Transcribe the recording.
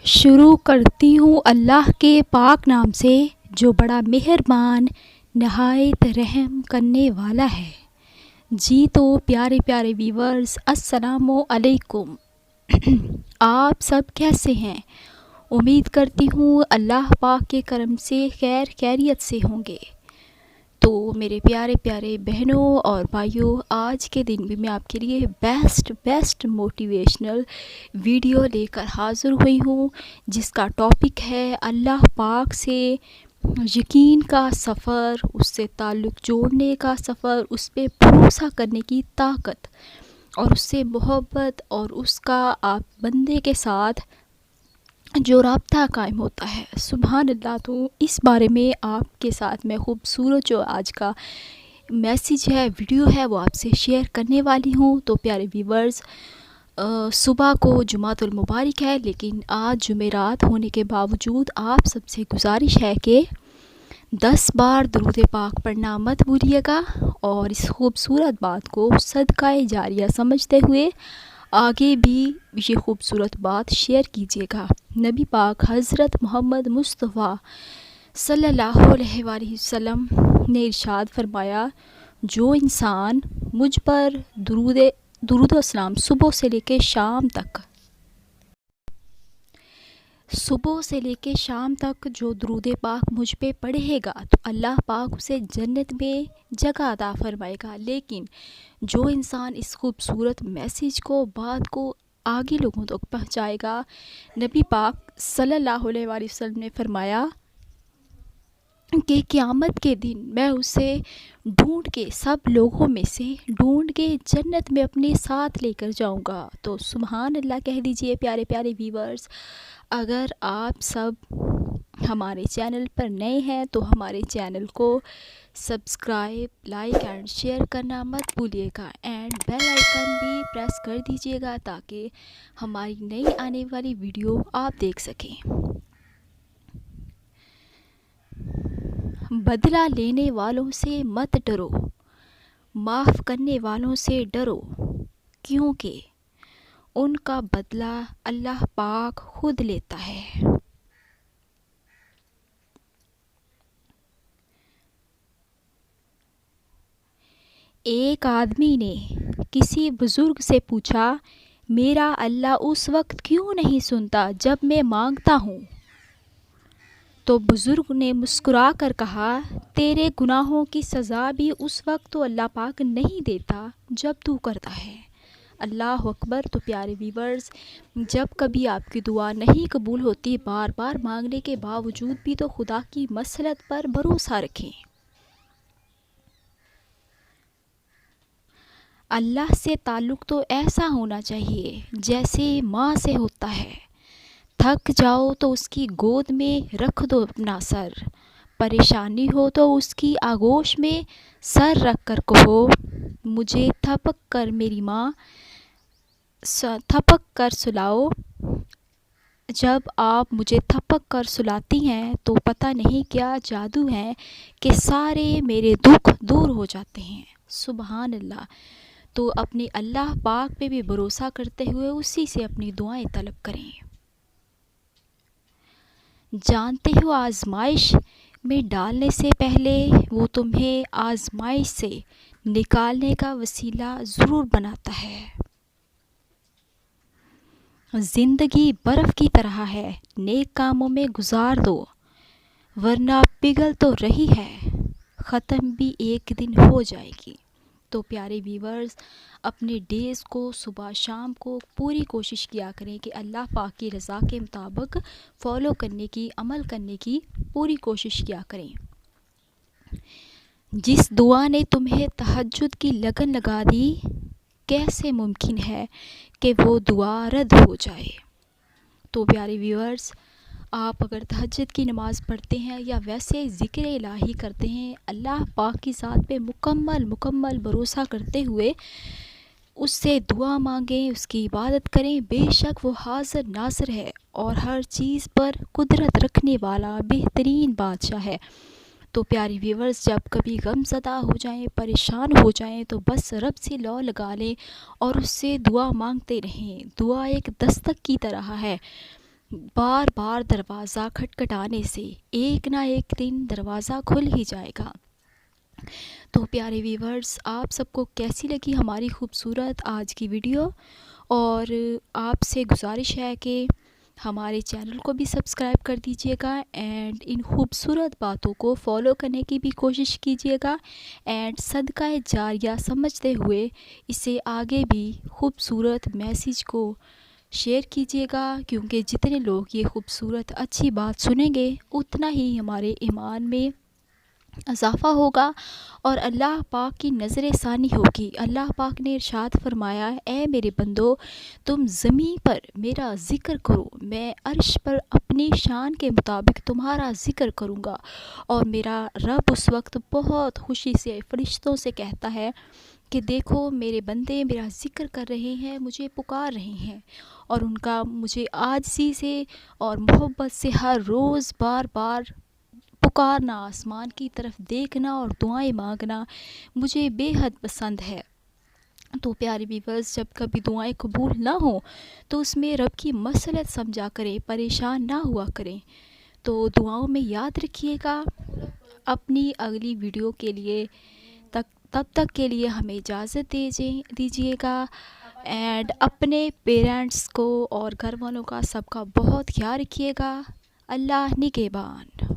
شروع کرتی ہوں اللہ کے پاک نام سے جو بڑا مہربان نہایت رحم کرنے والا ہے۔ جی تو پیارے پیارے ویورز، السلام علیکم۔ آپ سب کیسے ہیں؟ امید کرتی ہوں اللہ پاک کے کرم سے خیریت سے ہوں گے۔ تو میرے پیارے پیارے بہنوں اور بھائیوں، آج کے دن بھی میں آپ کے لیے بیسٹ موٹیویشنل ویڈیو لے کر حاضر ہوئی ہوں، جس کا ٹاپک ہے اللہ پاک سے یقین کا سفر، اس سے تعلق جوڑنے کا سفر، اس پہ بھروسہ کرنے کی طاقت اور اس سے محبت اور اس کا آپ بندے کے ساتھ جو رابطہ قائم ہوتا ہے۔ سبحان اللہ۔ تو اس بارے میں آپ کے ساتھ میں خوبصورت جو آج کا میسیج ہے، ویڈیو ہے، وہ آپ سے شیئر کرنے والی ہوں۔ تو پیارے ویورز، صبح کو جمعۃ المبارک ہے، لیکن آج جمعرات ہونے کے باوجود آپ سب سے گزارش ہے کہ 10 بار درود پاک پڑھنا مت بھولیے گا، اور اس خوبصورت بات کو صدقہ جاریہ سمجھتے ہوئے آگے بھی یہ خوبصورت بات شیئر کیجیے گا۔ نبی پاک حضرت محمد مصطفیٰ صلی اللہ علیہ وآلہ وسلم نے ارشاد فرمایا، جو انسان مجھ پر درود و سلام صبح سے لے کے شام تک جو درود پاک مجھ پہ پڑھے گا تو اللہ پاک اسے جنت میں جگہ عطا فرمائے گا۔ لیکن جو انسان اس خوبصورت میسیج کو بات کو آگے لوگوں تک پہنچائے گا، نبی پاک صلی اللہ علیہ وآلہ وسلم نے فرمایا کہ قیامت کے دن میں اسے ڈھونڈ کے سب لوگوں میں سے ڈھونڈ کے جنت میں اپنے ساتھ لے کر جاؤں گا۔ تو سبحان اللہ کہہ دیجئے پیارے پیارے ویورز۔ اگر آپ سب ہمارے چینل پر نئے ہیں تو ہمارے چینل کو سبسکرائب، لائک اینڈ شیئر کرنا مت بھولیے گا، اینڈ بیل آئیکن بھی پریس کر دیجئے گا تاکہ ہماری نئی آنے والی ویڈیو آپ دیکھ سکیں۔ بدلہ لینے والوں سے مت ڈرو، معاف کرنے والوں سے ڈرو، کیونکہ ان کا بدلہ اللہ پاک خود لیتا ہے۔ ایک آدمی نے کسی بزرگ سے پوچھا، میرا اللہ اس وقت کیوں نہیں سنتا جب میں مانگتا ہوں؟ تو بزرگ نے مسکرا کر کہا، تیرے گناہوں کی سزا بھی اس وقت تو اللہ پاک نہیں دیتا جب تو کرتا ہے۔ اللہ اکبر۔ تو پیارے ویورز، جب کبھی آپ کی دعا نہیں قبول ہوتی، بار بار مانگنے کے باوجود بھی، تو خدا کی مصلحت پر بھروسہ رکھیں۔ اللہ سے تعلق تو ایسا ہونا چاہیے جیسے ماں سے ہوتا ہے۔ تھک جاؤ تو اس کی گود میں رکھ دو اپنا سر، پریشانی ہو تو اس کی آغوش میں سر رکھ کر کہو، مجھے تھپک کر میری ماں تھپک کر سلاؤ۔ جب آپ مجھے تھپک کر سلاتی ہیں تو پتہ نہیں کیا جادو ہے کہ سارے میرے دکھ دور ہو جاتے ہیں۔ سبحان اللہ۔ تو اپنے اللہ پاک پہ بھی بھروسہ کرتے ہوئے اسی سے اپنی دعائیں طلب کریں۔ جانتے ہو آزمائش میں ڈالنے سے پہلے وہ تمہیں آزمائش سے نکالنے کا وسیلہ ضرور بناتا ہے۔ زندگی برف کی طرح ہے، نیک کاموں میں گزار دو، ورنہ پگھل تو رہی ہے، ختم بھی ایک دن ہو جائے گی۔ تو پیارے ویورز، اپنے ڈیز کو صبح شام کو پوری کوشش کیا کریں کہ اللہ پاک کی رضا کے مطابق فالو کرنے کی، عمل کرنے کی پوری کوشش کیا کریں۔ جس دعا نے تمہیں تہجد کی لگن لگا دی، کیسے ممکن ہے کہ وہ دعا رد ہو جائے؟ تو پیارے ویورز، آپ اگر تہجد کی نماز پڑھتے ہیں یا ویسے ذکر الہی کرتے ہیں، اللہ پاک کی ذات پہ مکمل بھروسہ کرتے ہوئے اس سے دعا مانگیں، اس کی عبادت کریں، بے شک وہ حاضر ناظر ہے اور ہر چیز پر قدرت رکھنے والا بہترین بادشاہ ہے۔ تو پیاری ویورز، جب کبھی غم زدہ ہو جائیں، پریشان ہو جائیں، تو بس رب سے لو لگا لیں اور اس سے دعا مانگتے رہیں۔ دعا ایک دستک کی طرح ہے، بار بار دروازہ کھٹکھٹانے سے ایک نہ ایک دن دروازہ کھل ہی جائے گا۔ تو پیارے ویورز، آپ سب کو کیسی لگی ہماری خوبصورت آج کی ویڈیو؟ اور آپ سے گزارش ہے کہ ہمارے چینل کو بھی سبسکرائب کر دیجئے گا اینڈ ان خوبصورت باتوں کو فالو کرنے کی بھی کوشش کیجئے گا، اینڈ صدقہ جاریہ سمجھتے ہوئے اسے آگے بھی خوبصورت میسیج کو شیئر کیجئے گا، کیونکہ جتنے لوگ یہ خوبصورت اچھی بات سنیں گے اتنا ہی ہمارے ایمان میں اضافہ ہوگا اور اللہ پاک کی نظر ثانی ہوگی۔ اللہ پاک نے ارشاد فرمایا، اے میرے بندو، تم زمین پر میرا ذکر کرو، میں عرش پر اپنی شان کے مطابق تمہارا ذکر کروں گا۔ اور میرا رب اس وقت بہت خوشی سے فرشتوں سے کہتا ہے کہ دیکھو میرے بندے میرا ذکر کر رہے ہیں، مجھے پکار رہے ہیں، اور ان کا مجھے عاجزی سے اور محبت سے ہر روز بار بار پکارنا، آسمان کی طرف دیکھنا اور دعائیں مانگنا مجھے بے حد پسند ہے۔ تو پیارے ویورز، جب کبھی دعائیں قبول نہ ہوں تو اس میں رب کی مصلحت سمجھا کریں، پریشان نہ ہوا کریں۔ تو دعاؤں میں یاد رکھیے گا۔ اپنی اگلی ویڈیو کے لیے تب تک کے لیے ہمیں اجازت دیجیے گا، اینڈ اپنے پیرنٹس کو اور گھر والوں کا سب کا بہت خیال رکھیے گا۔ اللہ نگہبان۔